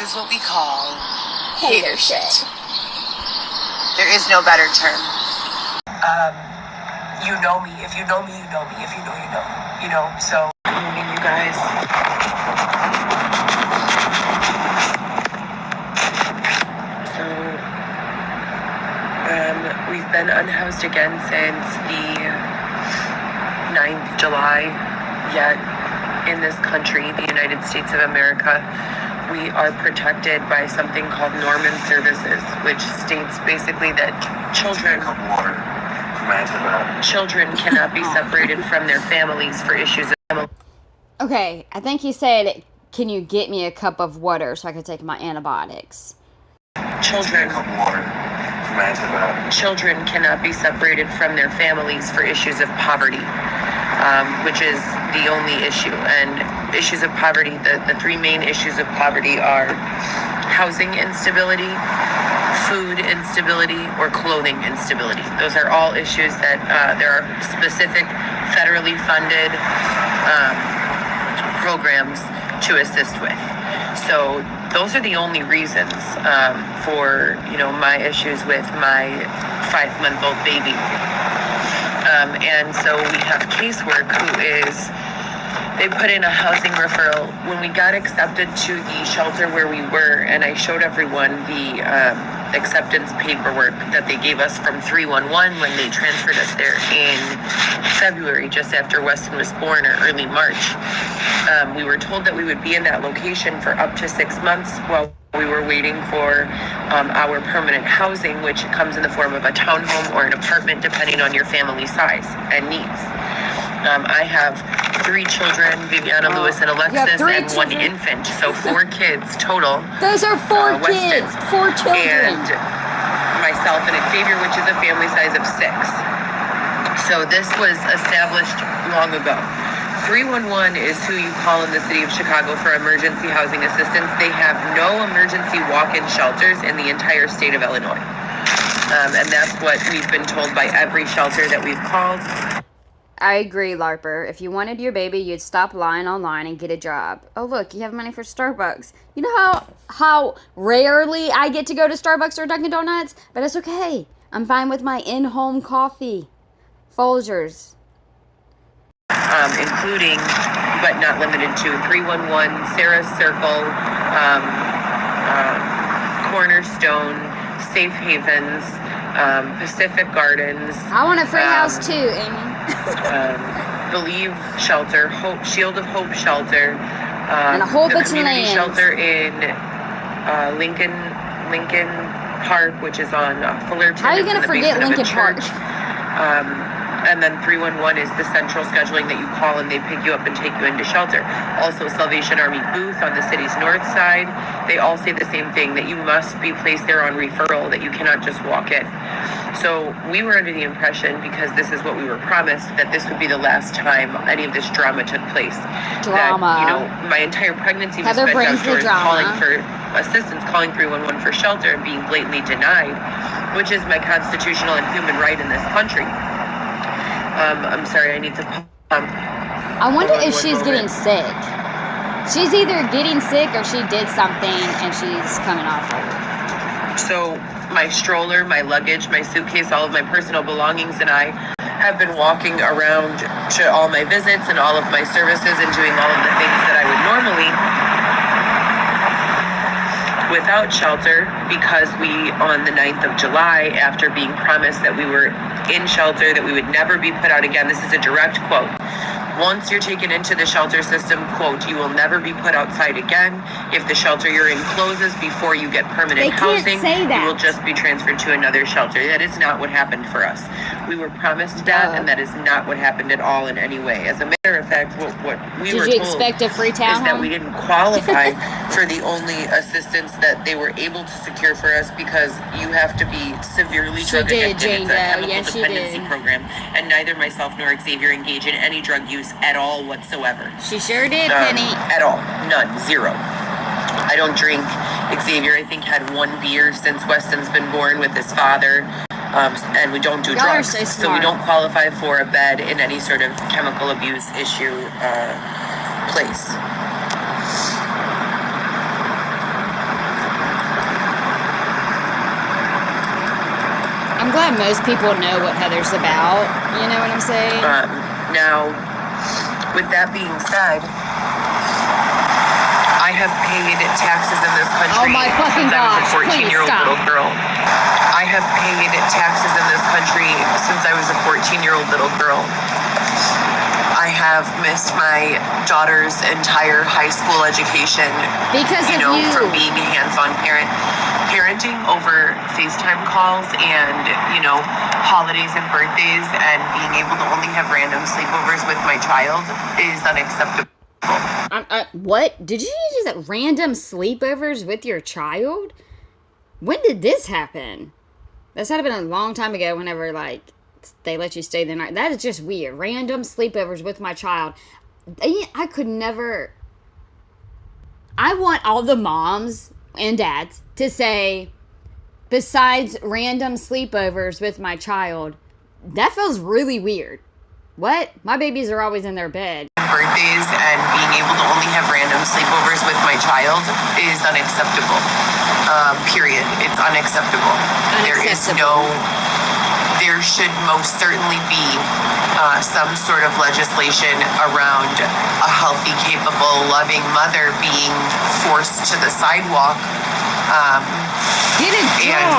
is what we call hater shit. There is no better term. You know me. If you know me, you know me. If you know, you know. You know, so good morning, you guys. So, we've been unhoused again since the 9th July, yet in this country, the United States of America, we are protected by something called Norman Services, which states basically that children cannot be separated from their families for issues of... Okay, I think he said, can you get me a cup of water so I can take my antibiotics? Children cannot be separated from their families for issues of poverty, which is the only issue. And issues of poverty, the three main issues of poverty are housing instability, food instability, or clothing instability. Those are all issues that there are specific federally funded programs to assist with. So those are the only reasons for, my issues with my 5-month-old baby. And so we have casework they put in a housing referral. When we got accepted to the shelter where we were, and I showed everyone the acceptance paperwork that they gave us from 311 when they transferred us there in February, just after Weston was born, or early March. We were told that we would be in that location for up to 6 months while we were waiting for our permanent housing, which comes in the form of a townhome or an apartment, depending on your family size and needs. I have 3 children, Viviana, Lewis, and Alexis, and 1 infant, so 4 kids total. Those are 4 kids, 4 children. And myself and Xavier, which is a family size of 6. So this was established long ago. 311 is who you call in the city of Chicago for emergency housing assistance. They have no emergency walk-in shelters in the entire state of Illinois. And that's what we've been told by every shelter that we've called. I agree, LARPer. If you wanted your baby, you'd stop lying online and get a job. Oh, look, you have money for Starbucks. You know how rarely I get to go to Starbucks or Dunkin' Donuts? But it's okay. I'm fine with my in-home coffee. Folgers. Including, but not limited to, 311, Sarah's Circle, Cornerstone, Safe Havens, Pacific Gardens. I want a free house too, Amy. Believe Shelter, Shield of Hope Shelter, and a whole bunch of community land. shelter in Lincoln Park, which is on Fullerton. How are you going to forget Lincoln Park? And then 311 is the central scheduling that you call, and they pick you up and take you into shelter. Also, Salvation Army booth on the city's north side. They all say the same thing, that you must be placed there on referral, that you cannot just walk in. So we were under the impression, because this is what we were promised, that this would be the last time any of this drama took place. Drama. That, my entire pregnancy was Heather spent brings the outdoors drama. calling for assistance, calling 311 for shelter, and being blatantly denied, which is my constitutional and human right in this country. I'm sorry, I need to pump. I wonder if she's getting sick. She's either getting sick or she did something and she's coming off of it. So my stroller, my luggage, my suitcase, all of my personal belongings, and I have been walking around to all my visits and all of my services and doing all of the things that I would normally without shelter, because we, on the 9th of July, after being promised that we were in shelter, that we would never be put out again. This is a direct quote. Once you're taken into the shelter system, quote, you will never be put outside again. If the shelter you're in closes before you get permanent housing, you will just be transferred to another shelter. That is not what happened for us. We were promised that, and that is not what happened at all in any way. As a matter of fact, what we were told expect a free townhome? is that we didn't qualify for the only assistance that they were able to secure for us, because you have to be severely drug addicted. It's a chemical dependency program, and neither myself nor Xavier engage in any drug use at all whatsoever. She sure did, Penny. At all. None. Zero. I don't drink. Xavier, I think, had 1 beer since Weston's been born with his father. And we don't do drugs. So we don't qualify for a bed in any sort of chemical abuse issue place. I'm glad most people know what Heather's about. You know what I'm saying? Now, with that being said, I have paid taxes in this country Oh my fucking since I was a gosh, please 14-year-old stop. little girl. I have paid taxes in this country since I was a 14-year-old little girl. I have missed my daughter's entire high school education Because of you. from being a hands-on parent. Parenting over FaceTime calls and, holidays and birthdays and being able to only have random sleepovers with my child is unacceptable. What? Did you use that random sleepovers with your child? When did this happen? This had been a long time ago whenever, they let you stay the night. That is just weird. Random sleepovers with my child. I could never... I want all the moms and dads to say, besides random sleepovers with my child, that feels really weird. What? My babies are always in their bed. Birthdays and being able to only have random sleepovers with my child is unacceptable. Period. It's unacceptable. There should most certainly be some sort of legislation around a healthy, capable, loving mother being forced to the sidewalk and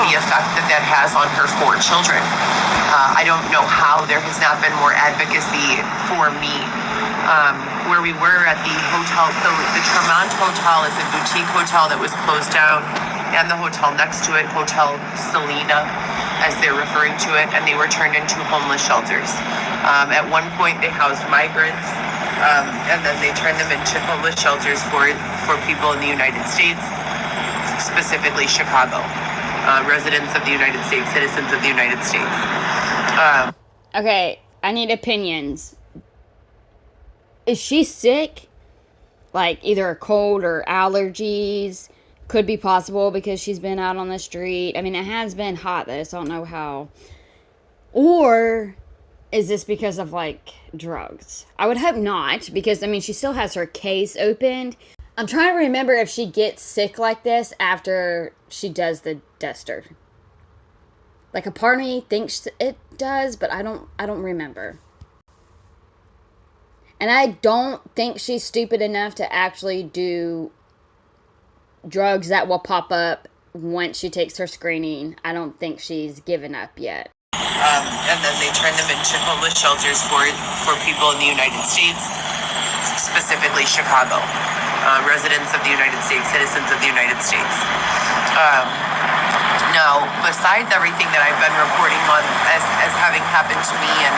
the effect that has on her 4 children. I don't know how there has not been more advocacy for me. Where we were at the hotel, so the Tremont Hotel is a boutique hotel that was closed down, and the hotel next to it, Hotel Selena, as they're referring to it, and they were turned into homeless shelters. At one point, they housed migrants, and then they turned them into homeless shelters for people in the United States, specifically Chicago, residents of the United States, citizens of the United States. Okay, I need opinions. Is she sick? Either a cold or allergies? Could be possible because she's been out on the street. I mean, it has been hot though, so I don't know how. Or is this because of, drugs? I would hope not, because, she still has her case opened. I'm trying to remember if she gets sick like this after she does the duster. A part of me thinks it does, but I don't remember. And I don't think she's stupid enough to actually do drugs that will pop up once she takes her screening. I don't think she's given up yet. And then they turn them into homeless shelters for people in the United States, specifically Chicago, residents of the United States, citizens of the United States. Now, besides everything that I've been reporting on as having happened to me and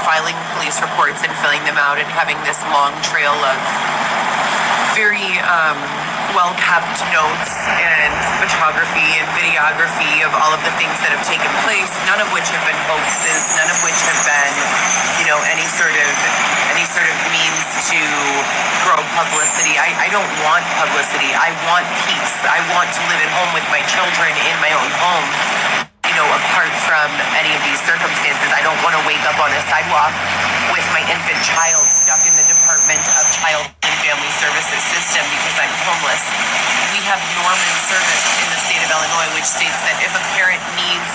filing police reports and filling them out and having this long trail of very well-kept notes and photography and videography of all of the things that have taken place, none of which have been hoaxes, none of which have been, any sort of means to grow publicity. I don't want publicity. I want peace. I want to live at home with my children in my own home. Apart from any of these circumstances, I don't want to wake up on a sidewalk with my infant child stuck in the Department of Child and Family Services system because I'm homeless. We have Norman service in the state of Illinois, which states that if a parent needs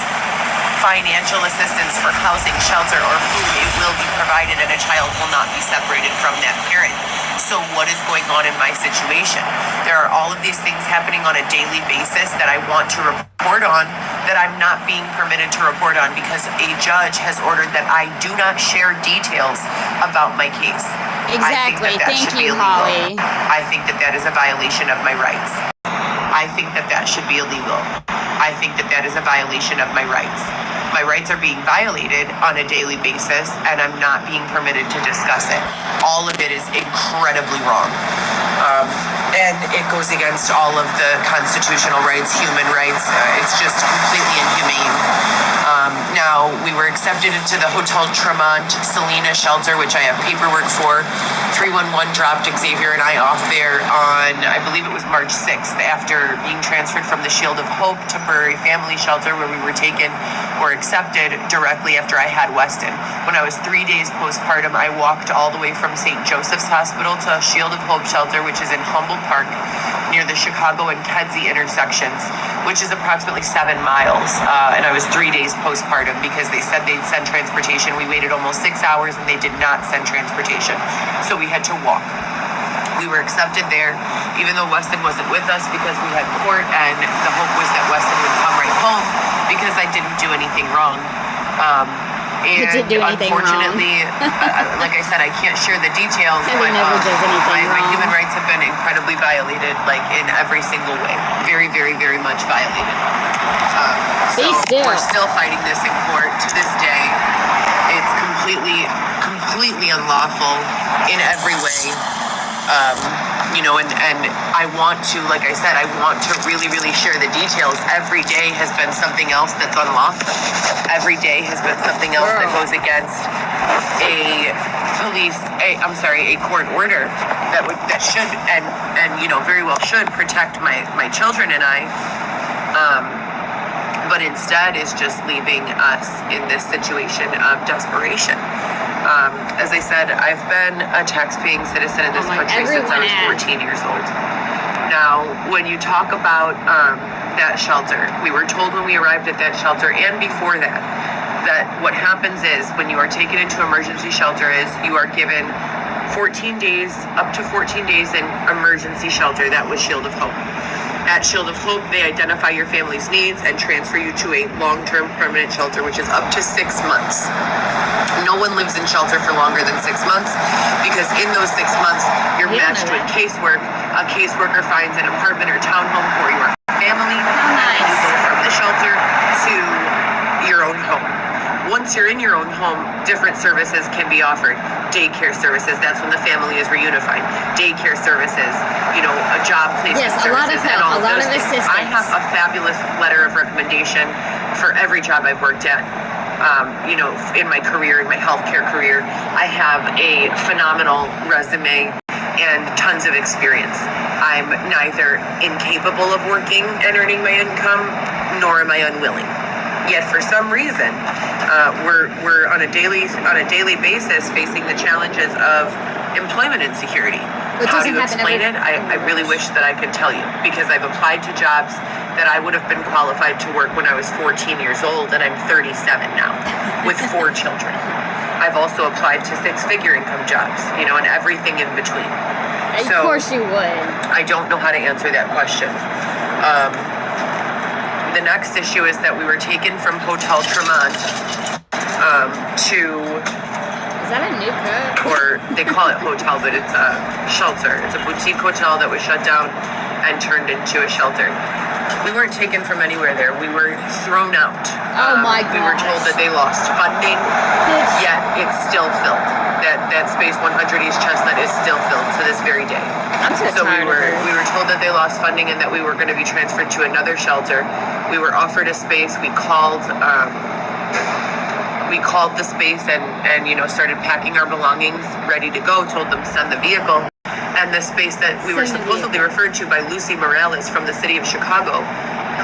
financial assistance for housing, shelter, or food, it will be provided and a child will not be separated from that parent. So what is going on in my situation? There are all of these things happening on a daily basis that I want to report on that I'm not being permitted to report on because a judge has ordered that I do not share details about my case. Exactly. Thank you, Holly. I think that is a violation of my rights. I think that should be illegal. I think that is a violation of my rights. My rights are being violated on a daily basis, and I'm not being permitted to discuss it. All of it is incredibly wrong. And it goes against all of the constitutional rights, human rights. It's just completely inhumane. Now, we were accepted into the Hotel Tremont Selena shelter, which I have paperwork for. 311 dropped Xavier and I off there on, I believe it was March 6th, after being transferred from the Shield of Hope temporary family shelter where we were taken or accepted directly after I had Weston. When I was 3 days postpartum, I walked all the way from St. Joseph's Hospital to Shield of Hope shelter, which is in Humboldt Park, near the Chicago and Kedzie intersections, which is approximately 7 miles. And I was 3 days postpartum because they said they'd send transportation. We waited almost 6 hours and they did not send transportation. So we had to walk. We were accepted there, even though Weston wasn't with us because we had court, and the hope was that Weston would come right home because I didn't do anything wrong. You didn't do anything unfortunately, like I said, I can't share the details, but my human rights have been incredibly violated, like in every single way. Very, very, very much violated. We're still fighting this in court to this day. It's completely unlawful in every way. And I want to, like I said, I want to really, really share the details. Every day has been something else that's unlawful. Every day has been something else that goes against a court order that should and very well should protect my children and I. But instead is just leaving us in this situation of desperation. As I said, I've been a tax-paying citizen in this country since I was 14 years old. Now, when you talk about that shelter, we were told when we arrived at that shelter and before that what happens is when you are taken into emergency shelter is you are given 14 days, up to 14 days in emergency shelter. That was Shield of Hope. At Shield of Hope, they identify your family's needs and transfer you to a long-term permanent shelter, which is up to 6 months. No one lives in shelter for longer than 6 months because in those 6 months, you're matched with casework. A caseworker finds an apartment or townhome for your family, and you go from the shelter to your own home. Once you're in your own home, different services can be offered. Daycare services, that's when the family is reunified. Daycare services, a job placement services, and all of those things. I have a fabulous letter of recommendation for every job I've worked at. In my career, in my healthcare career, I have a phenomenal resume and tons of experience. I'm neither incapable of working and earning my income, nor am I unwilling. Yet for some reason, we're on a daily basis facing the challenges of employment insecurity. How do you explain it? I really wish that I could tell you because I've applied to jobs that I would have been qualified to work when I was 14 years old, and I'm 37 now with 4 children. I've also applied to 6-figure income jobs, and everything in between. Of course you would. I don't know how to answer that question. The next issue is that we were taken from Hotel Tremont to... Is that a new code? Or they call it hotel, but it's a shelter. It's a boutique hotel that was shut down and turned into a shelter. We weren't taken from anywhere there. We were thrown out. Oh my God. We were told that they lost funding, yet it's still filled. That space 100 East Chestnut is still filled to this very day. I'm so tired we were told that they lost funding and that we were going to be transferred to another shelter. We were offered a space. We called the space and started packing our belongings, ready to go. Told them to send the vehicle. And the space that we were supposedly referred to by Lucy Morales from the city of Chicago,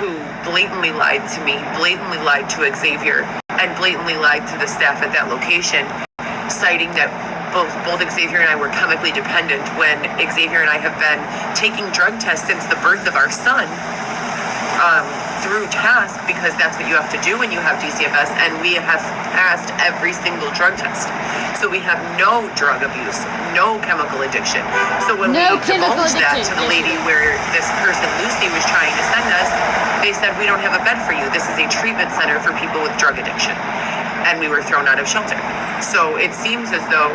who blatantly lied to me, blatantly lied to Xavier, and blatantly lied to the staff at that location, citing that both Xavier and I were chemically dependent when Xavier and I have been taking drug tests since the birth of our son through task because that's what you have to do when you have DCFS, and we have passed every single drug test. So we have no drug abuse, no chemical addiction. So when we divulged that to the lady where this person, Lucy, was trying to send us, they said, we don't have a bed for you. This is a treatment center for people with drug addiction. And we were thrown out of shelter. So it seems as though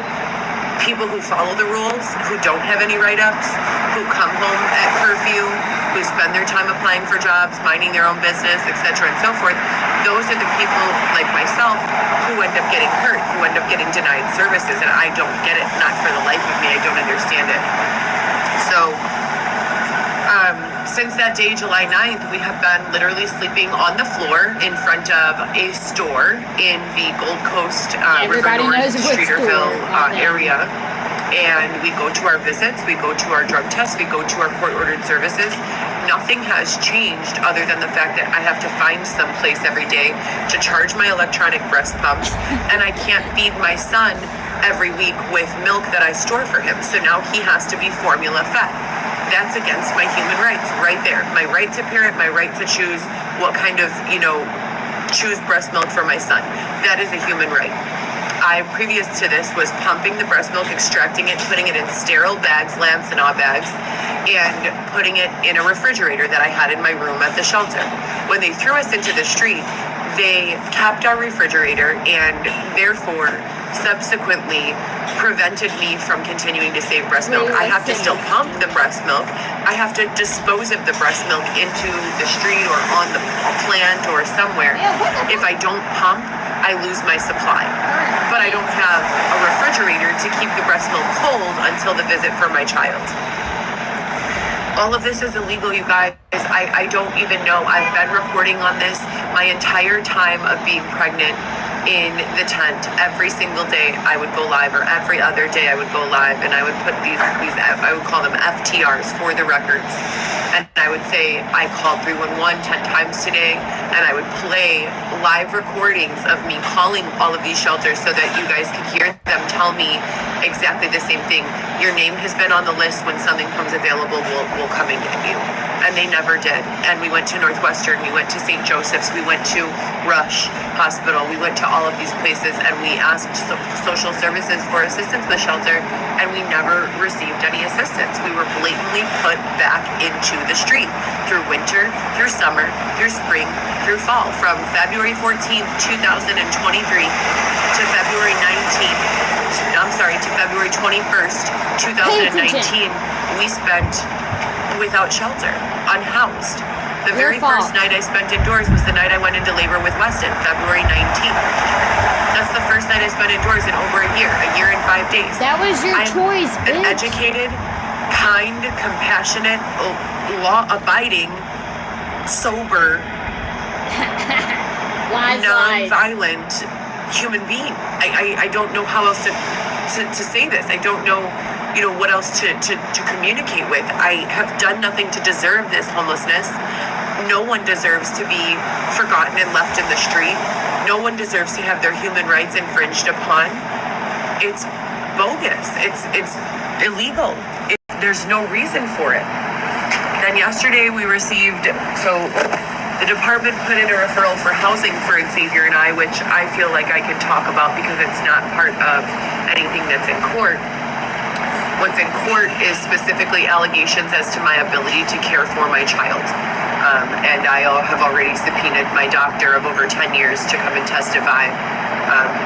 people who follow the rules, who don't have any write-ups, who come home at curfew, who spend their time applying for jobs, minding their own business, etc. and so forth, those are the people like myself who end up getting hurt, who end up getting denied services, and I don't get it, not for the life of me. I don't understand it. So since that day, July 9th, we have been literally sleeping on the floor in front of a store in the Gold Coast, River North, Streeterville area. And we go to our visits, we go to our drug tests, we go to our court-ordered services. Nothing has changed other than the fact that I have to find some place every day to charge my electronic breast pumps, and I can't feed my son every week with milk that I store for him. So now he has to be formula fed. That's against my human rights right there. My right to parent, my right to choose what kind of, choose breast milk for my son. That is a human right. I, previous to this, was pumping the breast milk, extracting it, putting it in sterile bags, Lamb-Sanau bags, and putting it in a refrigerator that I had in my room at the shelter. When they threw us into the street, they capped our refrigerator and therefore subsequently prevented me from continuing to save breast milk. I have to still pump the breast milk. I have to dispose of the breast milk into the street or on the plant or somewhere. If I don't pump, I lose my supply. But I don't have a refrigerator to keep the breast milk cold until the visit for my child. All of this is illegal, you guys. I don't even know. I've been reporting on this my entire time of being pregnant in the tent. Every single day I would go live, or every other day I would go live, and I would put these I would call them FTRs, for the records. And I would say I called 311 10 times today, and I would play live recordings of me calling all of these shelters so that you guys could hear them tell me exactly the same thing. Your name has been on the list. When something comes available, we'll come and get you. And they never did. And we went to Northwestern, we went to St. Joseph's, we went to Rush Hospital, we went to all of these places, and we asked social services for assistance in the shelter, and we never received any assistance. We were blatantly put back into the street through winter, through summer, through spring, through fall. From February 14th, 2023 to February 21st, 2019, we spent without shelter, unhoused. The very first night I spent indoors was the night I went into labor with Weston, February 19th. That's the first night I spent indoors in over a year and 5 days. That was your choice, bitch. An educated, kind, compassionate, law-abiding, sober, non-violent human being. I don't know how else to say this. I don't know what else to communicate with. I have done nothing to deserve this homelessness. No one deserves to be forgotten and left in the street. No one deserves to have their human rights infringed upon. It's bogus. It's illegal. There's no reason for it. And yesterday we received, the department put in a referral for housing for Xavier and I, which I feel like I can talk about because it's not part of anything that's in court. What's in court is specifically allegations as to my ability to care for my child. And I have already subpoenaed my doctor of over 10 years to come and testify.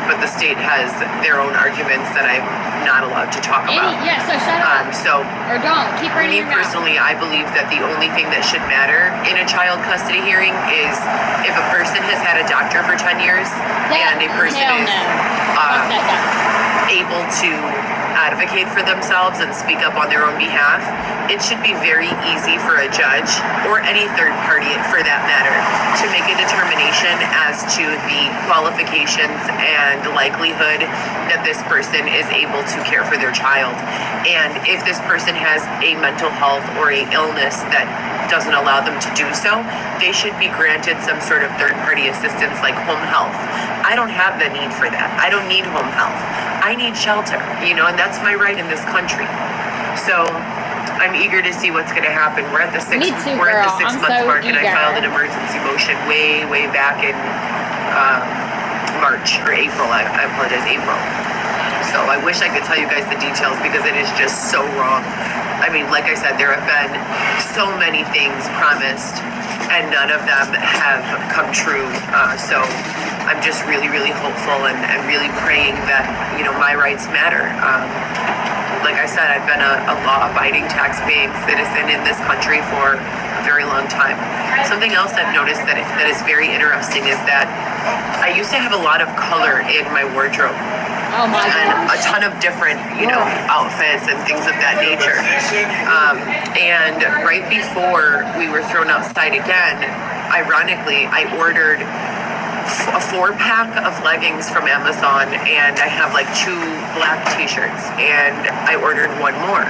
But the state has their own arguments that I'm not allowed to talk about. So shut up. Or don't. Keep reading. Me personally, I believe that the only thing that should matter in a child custody hearing is if a person has had a doctor for 10 years and a person is able to advocate for themselves and speak up on their own behalf. It should be very easy for a judge, or any third party for that matter, to make a determination as to the qualifications and likelihood that this person is able to care for their child. And if this person has a mental health or a illness that doesn't allow them to do so, they should be granted some sort of third-party assistance like home health. I don't have the need for that. I don't need home health. I need shelter, and that's my right in this country. So I'm eager to see what's going to happen. We're at the 6 month mark, and I filed an emergency motion way back in March or April. I apologize, April. So I wish I could tell you guys the details because it is just so wrong. I mean, like I said, there have been so many things promised and none of them have come true. So I'm just really hopeful and really praying that, my rights matter. Like I said, I've been a law-abiding, tax-paying citizen in this country for a very long time. Something else I've noticed that is very interesting is that I used to have a lot of color in my wardrobe. Oh my and gosh. a ton of different, outfits and things of that nature. And right before we were thrown outside again, ironically, I ordered a 4-pack of leggings from Amazon, and I have like 2 black t-shirts, and I ordered 1 more.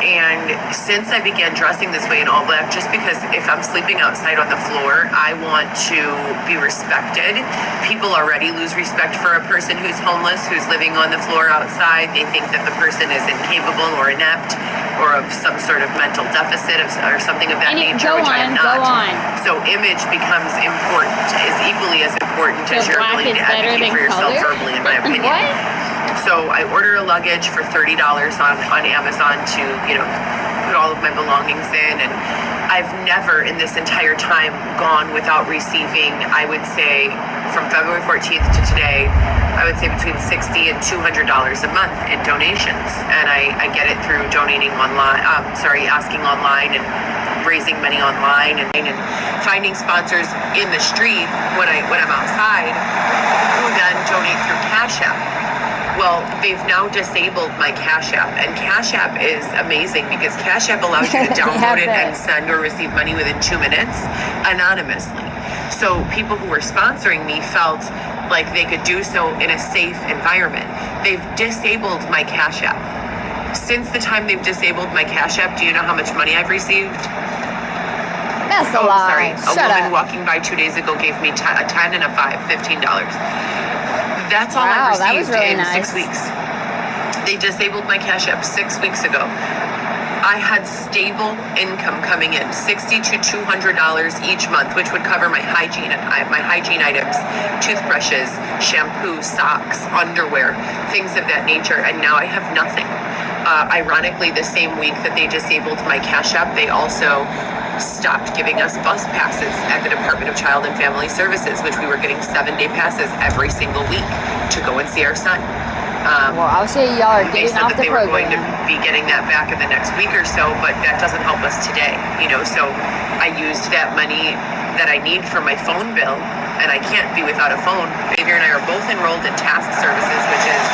And since I began dressing this way in all black, just because if I'm sleeping outside on the floor, I want to be respected. People already lose respect for a person who's homeless, who's living on the floor outside. They think that the person is incapable or inept or of some sort of mental deficit or something of that nature, which I am not. Go on. So image becomes important, is equally as important as your ability to advocate for yourself verbally, in my opinion. What? So I order a luggage for $30 on Amazon to, put all of my belongings in. And I've never in this entire time gone without receiving, I would say, from February 14th to today, I would say between $60 and $200 a month in donations. And I get it through donating online, asking online and raising money online and finding sponsors in the street when I'm outside who then donate through Cash App. Well, they've now disabled my Cash App, and Cash App is amazing because Cash App allows you to download it and send or receive money within 2 minutes anonymously. So people who were sponsoring me felt like they could do so in a safe environment. They've disabled my Cash App. Since the time they've disabled my Cash App, do you know how much money I've received? That's a lie. A woman walking by 2 days ago gave me a 10 and a 5, $15. That's all I've received in 6 weeks. They disabled my Cash App 6 weeks ago. I had stable income coming in, $60 to $200 each month, which would cover my hygiene items, toothbrushes, shampoo, socks, underwear, things of that nature. And now I have nothing. Ironically, the same week that they disabled my Cash App, they also stopped giving us bus passes at the Department of Child and Family Services, which we were getting 7-day passes every single week to go and see our son. Well, I'll say y'all are they getting said off that the they were program. going to be getting that back in the next week or so, but that doesn't help us today, so I used that money that I need for my phone bill, and I can't be without a phone. Xavier and I are both enrolled in task services, which is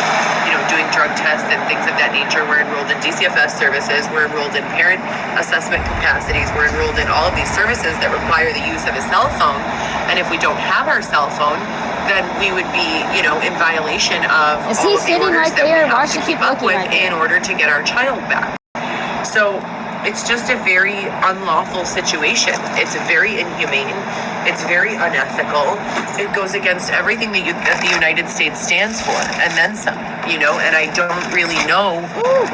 doing drug tests and things of that nature. We're enrolled in DCFS services. We're enrolled in parent assessment capacities. We're enrolled in all of these services that require the use of a cell phone. And if we don't have our cell phone, then we would be, in violation of Is all he of the sitting orders right that there? we Why have should to keep keep up looking with right there? in order to get our child back. So it's just a very unlawful situation. It's very inhumane. It's very unethical. It goes against everything that the United States stands for, and then some, and I don't really know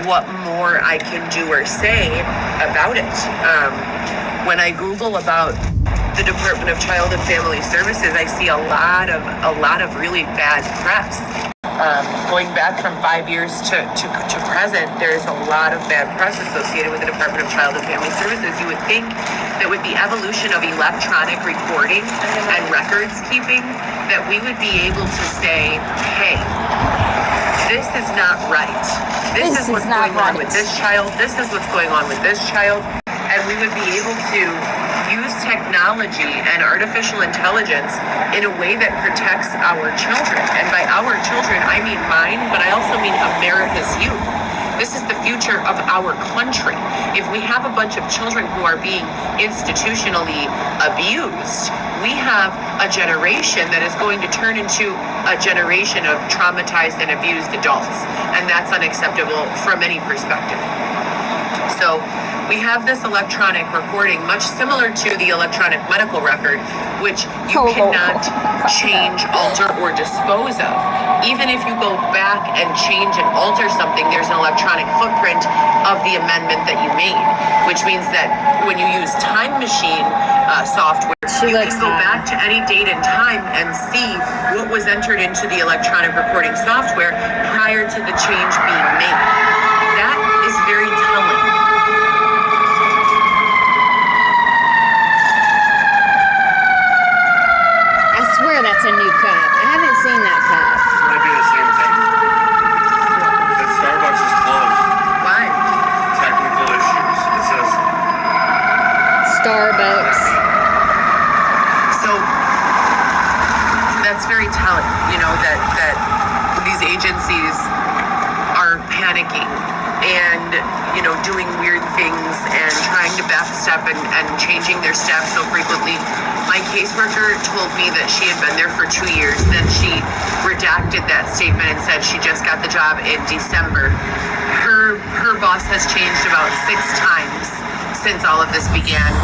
what more I can do or say about it. When I Google about the Department of Child and Family Services, I see a lot of really bad press. Going back from 5 years to present, there's a lot of bad press associated with the Department of Child and Family Services. You would think that with the evolution of electronic recording and records keeping, that we would be able to say, hey, this is not right. This is what's going on with this child. This is what's going on with this child. And we would be able to use technology and artificial intelligence in a way that protects our children. And by our children, I mean mine, but I also mean America's youth. This is the future of our country. If we have a bunch of children who are being institutionally abused, we have a generation that is going to turn into a generation of traumatized and abused adults. And that's unacceptable from any perspective. So we have this electronic recording, much similar to the electronic medical record, which you cannot change, alter, or dispose of. Even if you go back and change and alter something, there's an electronic footprint of the amendment that you made, which means that when you use time machine software, you can go back to any date and time and see what was entered into the electronic recording software prior to the change being made. That is very telling. That's a new cup. I haven't seen that cup. It might be the same thing. That Starbucks is closed. Why? Technical issues. It says Starbucks. So that's very telling, that these agencies are panicking and, doing weird things and trying to backstep and changing their staff so frequently. My caseworker told me that she had been there for 2 years. Then she redacted that statement and said she just got the job in December. Her her boss has changed about 6 times since all of this began.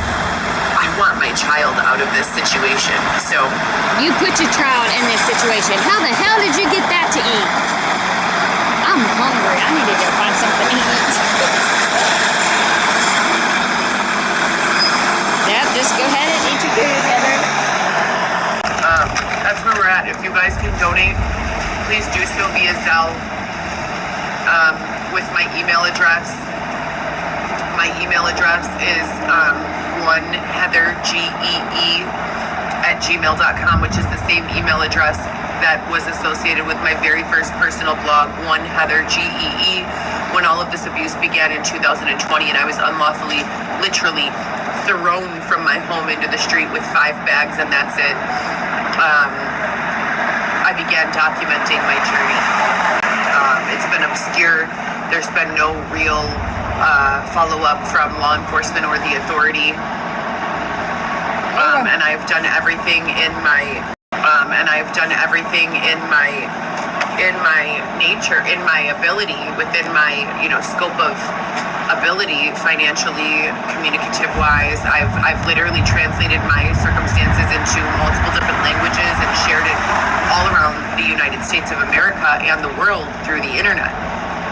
I want my child out of this situation. So You put your child in this situation. How the hell did you get that to eat? I'm hungry. I need to go find something to eat. Yep, just go ahead and eat your food, Heather. that's where we're at. If you guys can donate, please do so via Zelle with my email address. My email address is oneheathergee@gmail.com, which is the same email address that was associated with my very first personal blog, oneheathergee, when all of this abuse began in 2020, and I was unlawfully, literally thrown from my home into the street with 5 bags, and that's it. I began documenting my journey. It's been obscure. There's been no real follow-up from law enforcement or the authority. And I've done everything in my nature, in my ability, within my scope of ability, financially, communicative wise. I've literally translated my circumstances into multiple different languages and shared it all around the United States of America and the world through the internet.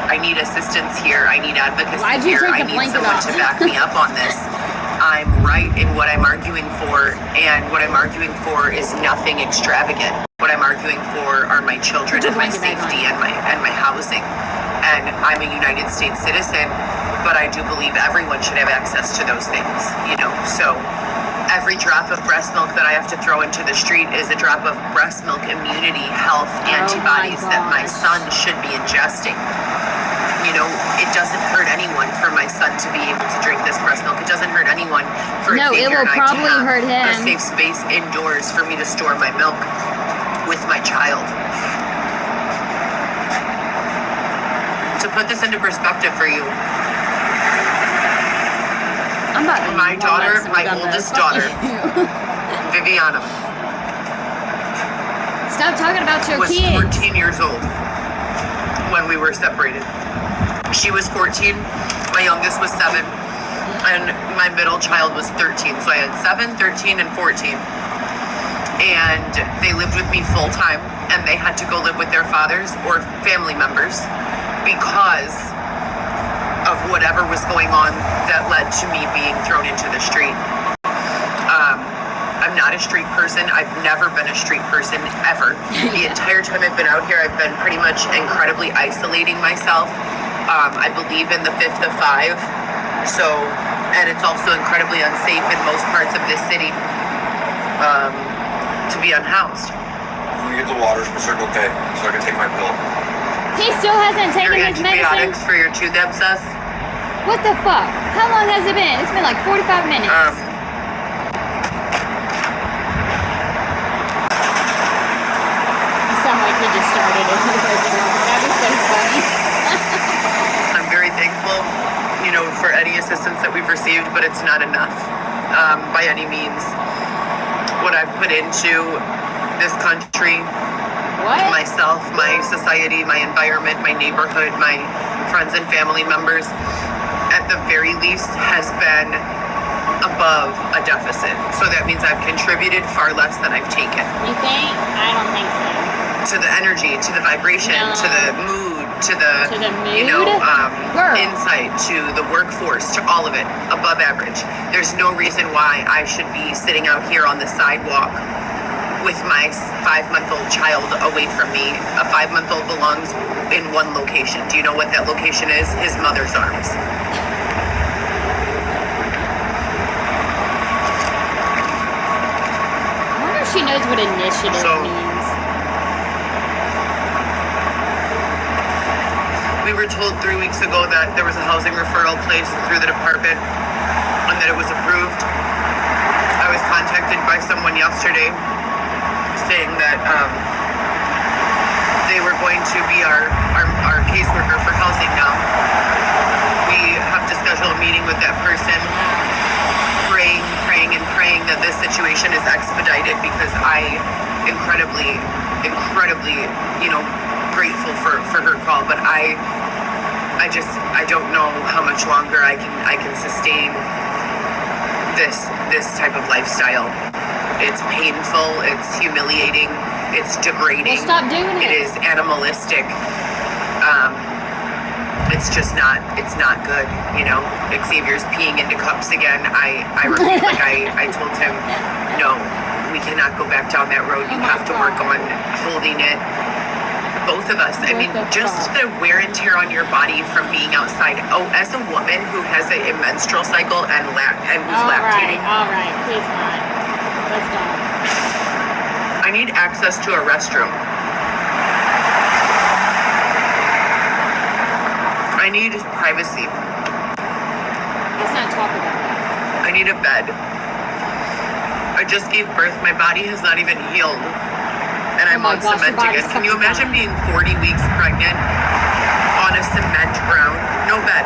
I need assistance here. I need advocacy here. I need someone to back me up on this. I'm right in what I'm arguing for, and what I'm arguing for is nothing extravagant. What I'm arguing for are my children and my safety and my housing. And I'm a United States citizen, but I do believe everyone should have access to those things, So every drop of breast milk that I have to throw into the street is a drop of breast milk immunity, health, antibodies that my son should be ingesting. It doesn't hurt anyone for my son to be able to drink this breast milk. It doesn't hurt anyone for Xavier and I to have a safe space indoors for me to store my milk with my child. To put this into perspective for you, my daughter, my oldest daughter, Viviana, Stop talking about your was kids. 14 years old when we were separated. She was 14, my youngest was 7, and my middle child was 13. So I had 7, 13, and 14. And they lived with me full time, and they had to go live with their fathers or family members because of whatever was going on that led to me being thrown into the street. I'm not a street person. I've never been a street person, ever. The entire time I've been out here, I've been pretty much incredibly isolating myself. I believe in the 5th of 5. And it's also incredibly unsafe in most parts of this city to be unhoused. Let me get the waters for Circle K so I can take my pill. He still hasn't taken Your his medicine. antibiotics for your tooth abscess? What the fuck? How long has it been? It's been like 45 minutes. You sound like he just started it. That was so funny. I'm very thankful, for any assistance that we've received, but it's not enough by any means. What I've put into this country, myself, my society, my environment, my neighborhood, my friends and family members, at the very least, has been above a deficit. So that means I've contributed far less than I've taken. You think? I don't think so. To the energy, to the vibration, No. to the mood, to the mood? Girl. insight, to the workforce, to all of it, above average. There's no reason why I should be sitting out here on the sidewalk with my 5-month-old child away from me. A 5-month-old belongs in one location. Do you know what that location is? His mother's arms. I wonder if she knows what initiative means. We were told 3 weeks ago that there was a housing referral placed through the department and that it was approved. I was contacted by someone yesterday saying that they were going to be our caseworker for housing now. We have to schedule a meeting with that person, praying that this situation is expedited, because I incredibly, grateful for her call, but I I don't know how much longer I can sustain this type of lifestyle. It's painful, it's humiliating, it's degrading. Well, stop doing it. It is animalistic. It's just not good, you know. Xavier's peeing into cups again. I refuse, like I told him, no, we cannot go back down that road. You have to work on holding it. Both of us. I mean, just the wear and tear on your body from being outside. Oh, as a woman who has a menstrual cycle and who's lactating. All right, please not. Let's go. I need access to a restroom. I need privacy. Let's not talk about that. I need a bed. I just gave birth. My body has not even healed. And I'm on cement again. Can you imagine being 40 weeks pregnant on a cement ground? No bed.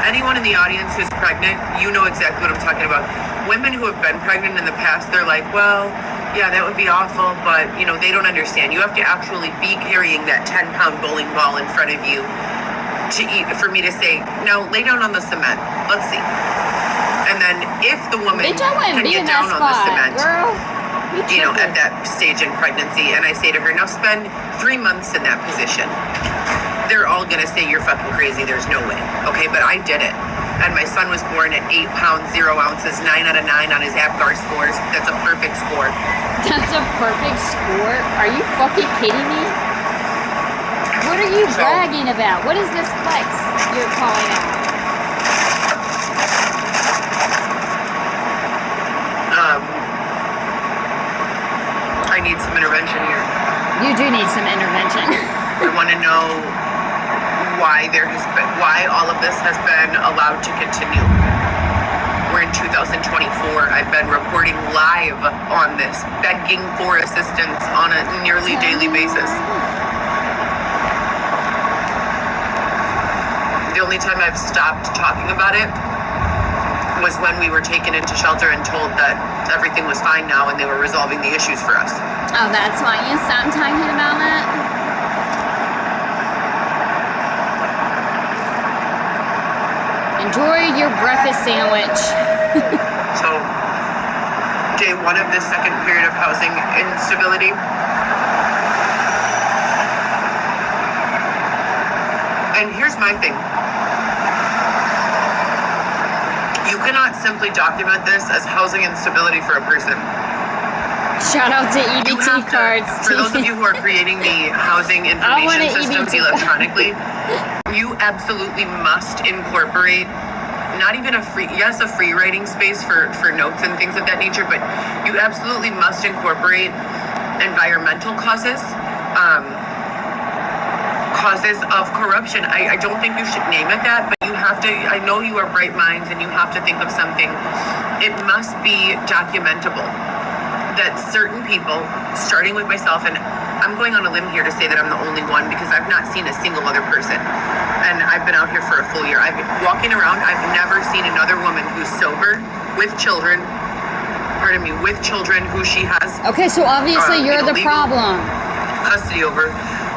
Anyone in the audience who's pregnant, you know exactly what I'm talking about. Women who have been pregnant in the past, they're like, well, yeah, that would be awful, but, you know, they don't understand. You have to actually be carrying that 10-pound bowling ball in front of you to eat, for me to say, no, lay down on the cement. Let's see. And then if the woman can get down on the cement, girl. You know, at that stage in pregnancy, and I say to her, now spend 3 months in that position. They're all gonna say you're fucking crazy, there's no way. Okay, but I did it. And my son was born at 8 pounds, 0 ounces, 9 out of 9 on his APGAR scores. That's a perfect score. That's a perfect score? Are you fucking kidding me? What are you bragging about? What is this flex you're calling out? I need some intervention here. You do need some intervention. I want to know why all of this has been allowed to continue. We're in 2024. I've been reporting live on this, begging for assistance on a nearly daily basis. The only time I've stopped talking about it was when we were taken into shelter and told that everything was fine now and they were resolving the issues for us. Oh, that's why you stopped talking about it? Enjoy your breakfast sandwich. So, day 1 of this second period of housing instability. And here's my thing. You cannot simply document this as housing instability for a person. Shout out to EBT cards. For those of you who are creating the housing information systems electronically, you absolutely must incorporate not even a free writing space for notes and things of that nature, but you absolutely must incorporate environmental causes of corruption. I don't think you should name it that, but you have to. I know you are bright minds and you have to think of something. It must be documentable that certain people, starting with myself, and I'm going on a limb here to say that I'm the only one because I've not seen a single other person. And I've been out here for a full year. I've been walking around. I've never seen another woman who's sober, with children, who she has. Okay, so obviously you're the problem. Custody over,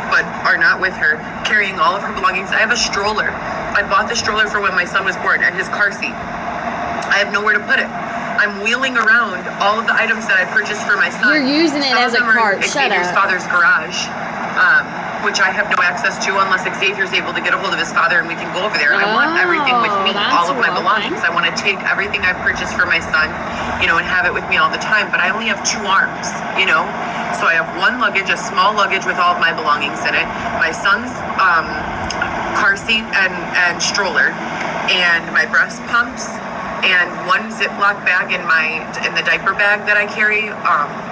but are not with her, carrying all of her belongings. I have a stroller. I bought the stroller for when my son was born and his car seat. I have nowhere to put it. I'm wheeling around all of the items that I purchased for my son. You're using it as a cart. Shut up. Xavier's father's garage, which I have no access to unless Xavier's able to get a hold of his father and we can go over there. I want everything with me, all of my belongings. I want to take everything I've purchased for my son, you know, and have it with me all the time. But I only have 2 arms, you know? So I have 1 luggage, a small luggage with all of my belongings in it, my son's car seat and stroller, and my breast pumps, and 1 Ziploc bag in the diaper bag that I carry,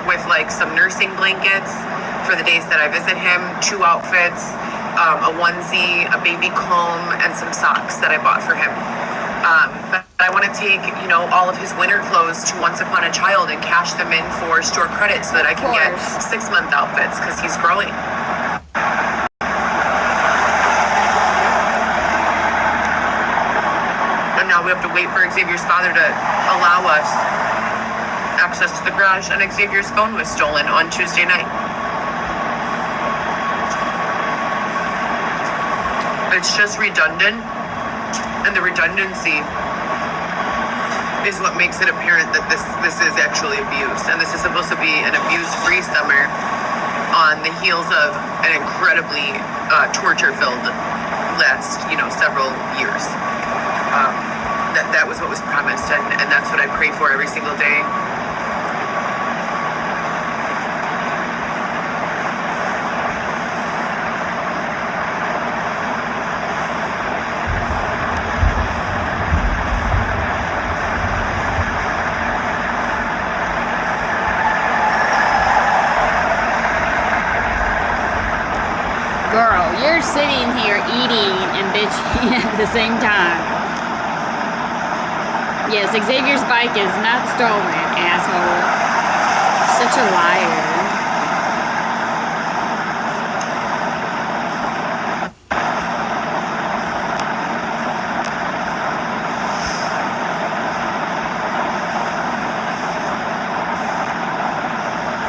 with like some nursing blankets for the days that I visit him, 2 outfits, a onesie, a baby comb, and some socks that I bought for him. But I want to take, you know, all of his winter clothes to Once Upon a Child and cash them in for store credit so that I can get 6-month outfits because he's growing. And now we have to wait for Xavier's father to allow us access to the garage, and Xavier's phone was stolen on Tuesday night. It's just redundant, and the redundancy is what makes it apparent that this is actually abuse, and this is supposed to be an abuse-free summer on the heels of an incredibly torture-filled last, several years. That was what was promised, and that's what I pray for every single day. Girl, you're sitting here eating and bitching at the same time. Yes, Xavier's bike is not stolen, asshole. Such a liar.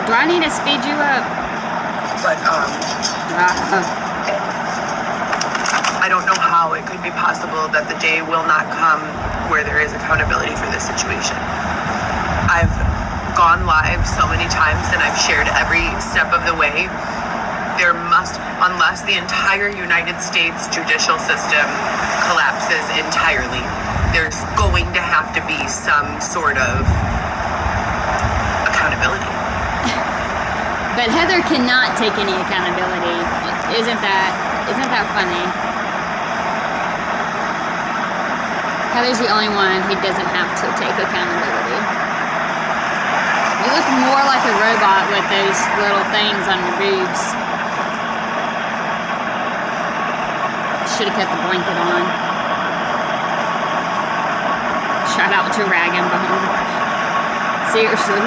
Do I need to speed you up? But I don't know how it could be possible that the day will not come where there is accountability for this situation. I've gone live so many times and I've shared every step of the way. There must, unless the entire United States judicial system collapses entirely, there's going to have to be some sort of accountability. But Heather cannot take any accountability. Isn't that funny? Heather's the only one who doesn't have to take accountability. You look more like a robot with those little things on your boobs. Should have kept the blanket on. Shout out to Rag and Bone. Seriously.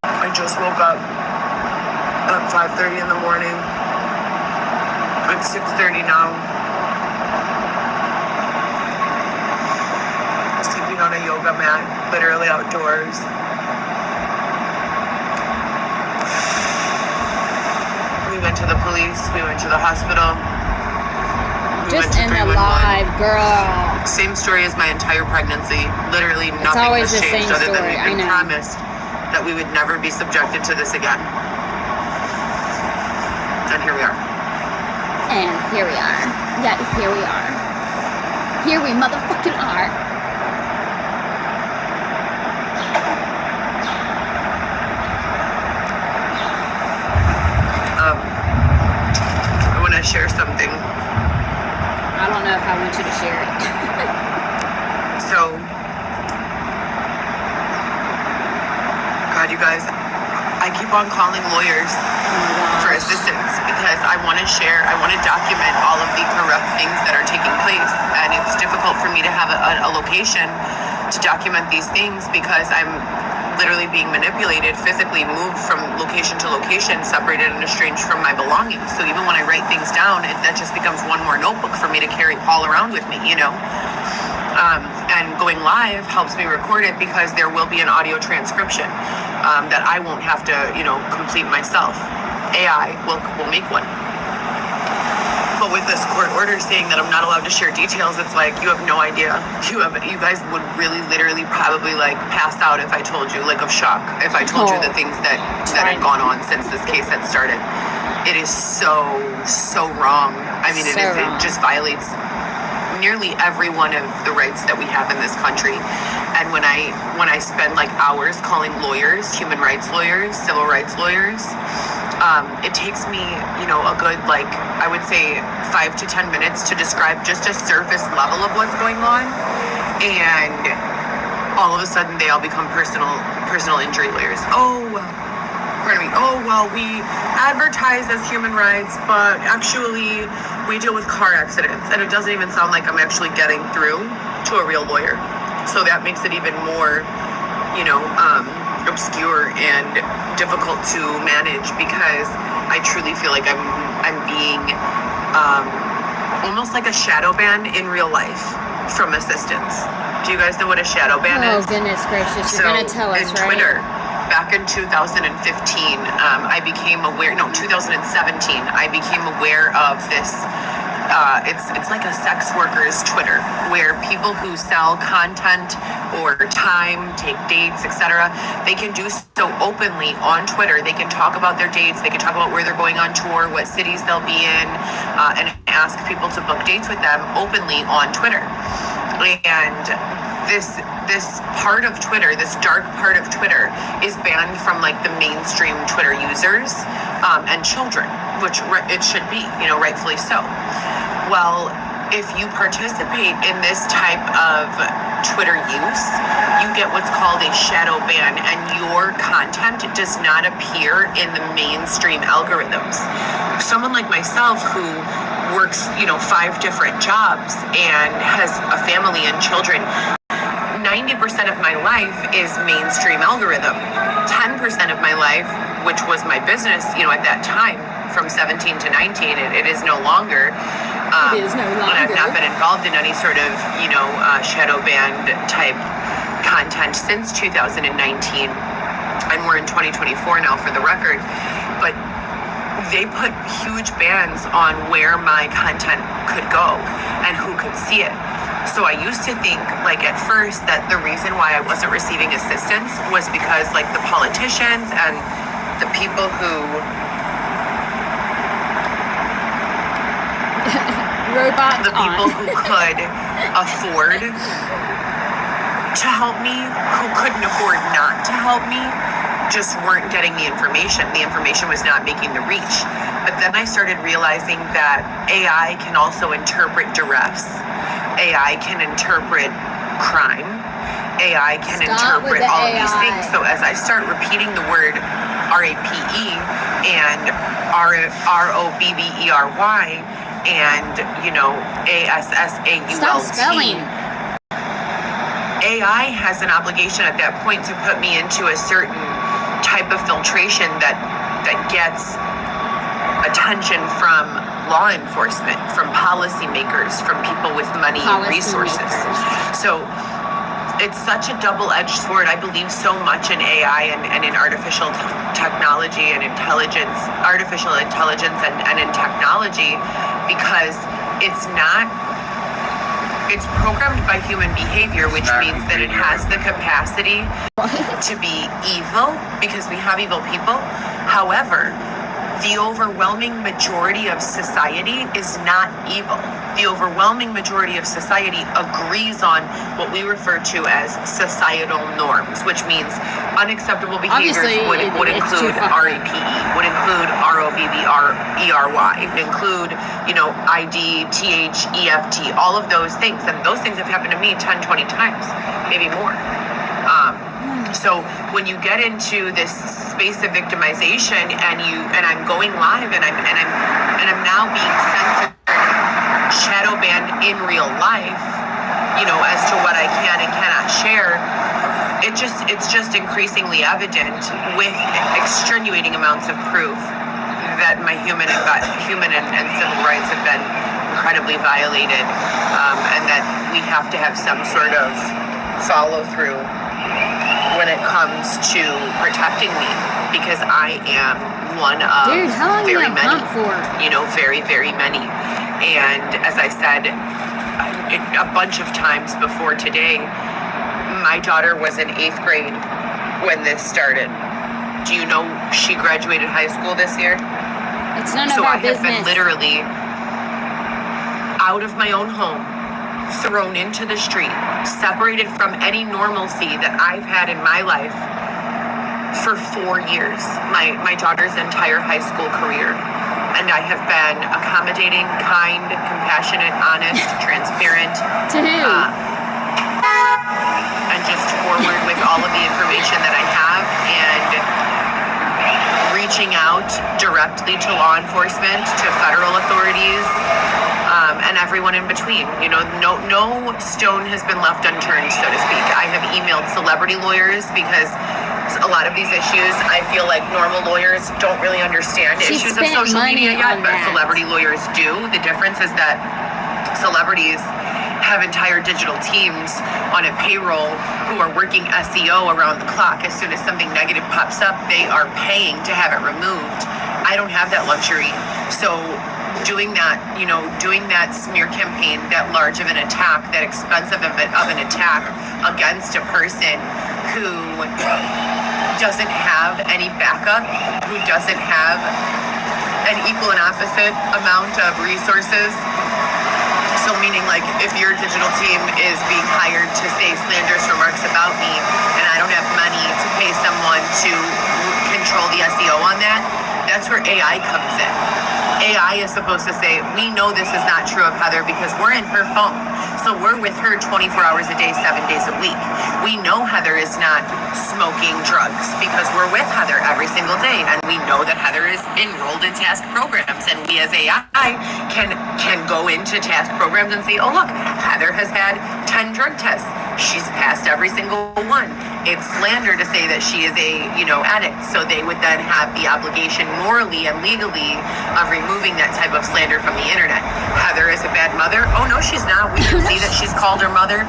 I just woke up at 5:30 in the morning. It's 6:30 now. Sleeping on a yoga mat, literally outdoors. We went to the police, we went to the hospital. Just in the live, girl. Same story as my entire pregnancy. Literally nothing always has the changed same other than story, we've I been know. promised that we would never be subjected to this again. And here we are. And here we are. Yeah, here we are. Here we motherfucking are. I want to share something. I don't know if I want you to share it. So, God, you guys, I keep on calling lawyers for assistance because I want to share, I want to document all of the corrupt things that are taking place. And it's difficult for me to have a location to document these things because I'm literally being manipulated, physically moved from location to location, separated and estranged from my belongings. So even when I write things down, that just becomes one more notebook for me to carry all around with me, And going live helps me record it because there will be an audio transcription that I won't have to, complete myself. AI will make one. But with this court order saying that I'm not allowed to share details, it's like, you have no idea. You guys would really literally probably pass out if I told you, of shock, if I told you the things that had gone on since this case had started. It is so wrong. I mean, it just violates nearly every one of the rights that we have in this country. And when I spend hours calling lawyers, human rights lawyers, civil rights lawyers, it takes me, a good, I would say 5 to 10 minutes to describe just a surface level of what's going on. And all of a sudden they all become personal injury lawyers. Well, we advertise as human rights, but actually we deal with car accidents. And it doesn't even sound like I'm actually getting through to a real lawyer. So that makes it even more, obscure and difficult to manage because I truly feel like I'm being almost like a shadow ban in real life from assistance. Do you guys know what a shadow ban Oh, is? goodness gracious. You're going to tell us, in right? Twitter, back in 2015, I became aware, no, 2017, I became aware of this. It's like a sex worker's Twitter, where people who sell content or time, take dates, etc., they can do so openly on Twitter. They can talk about their dates, they can talk about where they're going on tour, what cities they'll be in, and ask people to book dates with them openly on Twitter. And this part of Twitter, this dark part of Twitter, is banned from like the mainstream Twitter users and children, which it should be, rightfully so. Well, if you participate in this type of Twitter use, you get what's called a shadow ban, and your content does not appear in the mainstream algorithms. Someone like myself who works, 5 different jobs and has a family and children, 90% of my life is mainstream algorithm. 10% of my life, which was my business, at that time, from 17 to 19, it is no longer. It is no longer. And I've not been involved in any sort of, shadow banned type content since 2019. And we're in 2024 now, for the record. But they put huge bans on where my content could go and who could see it. So I used to think, at first, that the reason why I wasn't receiving assistance was because, the politicians and the people who Robot the people on. who could afford to help me, who couldn't afford not to help me, just weren't getting the information. The information was not making the reach. But then I started realizing that AI can also interpret duress. AI can interpret crime. AI can interpret all of these things. So as I start repeating the word RAPE and ROBBERY and, ASSAULT, Stop spelling. AI has an obligation at that point to put me into a certain type of filtration that gets attention from law enforcement, from policymakers, from people with money and resources. So it's such a double-edged sword. I believe so much in AI and in artificial technology and intelligence, artificial intelligence and in technology, because it's programmed by human behavior, which means that it has the capacity to be evil, because we have evil people. However, the overwhelming majority of society is not evil. The overwhelming majority of society agrees on what we refer to as societal norms, which means unacceptable behaviors would include RAPE, would include ROBBERY, would include, ID, TH, EFT, all of those things. And those things have happened to me 10, 20 times, maybe more. So when you get into this space of victimization and I'm going live and I'm now being censored, shadow banned in real life, as to what I can and cannot share, it's just increasingly evident, with extenuating amounts of proof, that my human and civil rights have been incredibly violated, and that we have to have some sort of follow through when it comes to protecting me, because I am one of very many, very, very many. And as I said a bunch of times before today, my daughter was in 8th grade when this started. Do you know she graduated high school this year? It's none of our business. So I have been literally out of my own home, thrown into the street, separated from any normalcy that I've had in my life for 4 years, my daughter's entire high school career. And I have been accommodating, kind, compassionate, honest, transparent, to who? And just forward with all of the information that I have, and reaching out directly to law enforcement, to federal authorities, and everyone in between. No stone has been left unturned, so to speak. I have emailed celebrity lawyers, because a lot of these issues, I feel like normal lawyers don't really understand issues of social media yet, but celebrity lawyers do. The difference is that celebrities have entire digital teams on a payroll who are working SEO around the clock. As soon as something negative pops up, they are paying to have it removed. I don't have that luxury. So doing that smear campaign, that large of an attack, that expensive of an attack against a person who doesn't have any backup, who doesn't have an equal and opposite amount of resources. So meaning, like, if your digital team is being hired to say slanderous remarks about me and I don't have money to pay someone to control the SEO on that, that's where AI comes in. AI is supposed to say, we know this is not true of Heather because we're in her phone. So we're with her 24 hours a day, 7 days a week. We know Heather is not smoking drugs because we're with Heather every single day. And we know that Heather is enrolled in task programs. And we as AI can go into task programs and say, oh, look, Heather has had 10 drug tests. She's passed every single one. It's slander to say that she is a, addict. So they would then have the obligation morally and legally of removing that type of slander from the internet. Heather is a bad mother. Oh, no, she's not. We can see that she's called her mother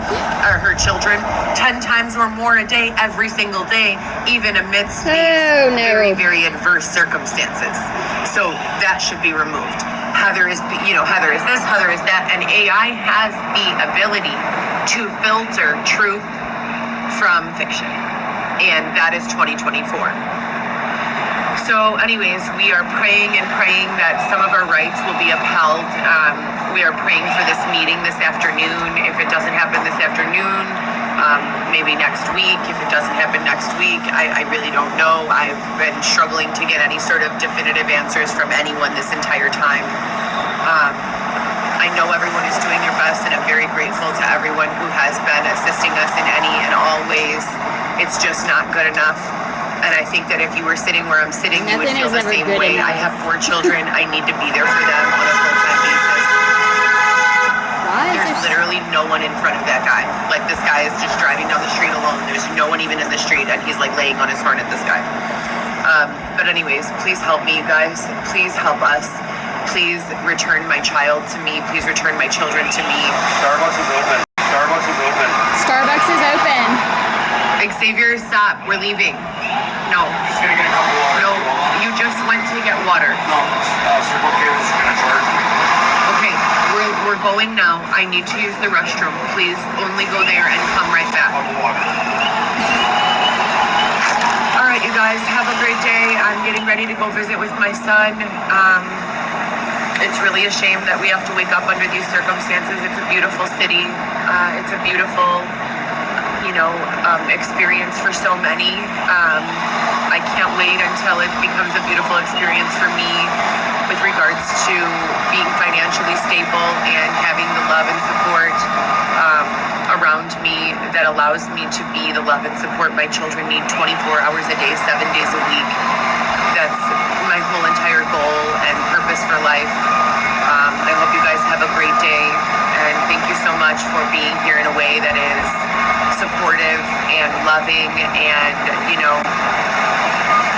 or her children 10 times or more a day, every single day, even amidst these very, very adverse circumstances. So that should be removed. Heather is this, Heather is that. And AI has the ability to filter truth from fiction. And that is 2024. So anyways, we are praying that some of our rights will be upheld. We are praying for this meeting this afternoon. If it doesn't happen this afternoon, maybe next week. If it doesn't happen next week, I really don't know. I've been struggling to get any sort of definitive answers from anyone this entire time. I know everyone is doing their best, and I'm very grateful to everyone who has been assisting us in any and all ways. It's just not good enough. And I think that if you were sitting where I'm sitting, you would feel the same way. I have 4 children. I need to be there for them on a full-time basis. There's literally no one in front of that guy. Like, this guy is just driving down the street alone. There's no one even in the street, and he's like laying on his horn at this guy. But anyways, please help me, you guys. Please help us. Please return my child to me. Please return my children to me. Starbucks is open. Starbucks is open. Starbucks is open. Xavier, stop. We're leaving. No. Just gonna get a cup of water. No, you just went to get water. No, Circle K was gonna charge me. Okay, we're going now. I need to use the restroom. Please only go there and come right back. Cup of water. All right, you guys, have a great day. I'm getting ready to go visit with my son. It's really a shame that we have to wake up under these circumstances. It's a beautiful city. It's a beautiful, experience for so many. I can't wait until it becomes a beautiful experience for me with regards to being financially stable and having the love and support around me that allows me to be the love and support my children need 24 hours a day, 7 days a week. That's my whole entire goal and purpose for life. I hope you guys have a great day, and thank you so much for being here in a way that is supportive and loving and,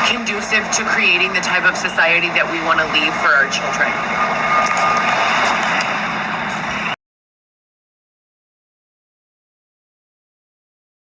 conducive to creating the type of society that we want to leave for our children.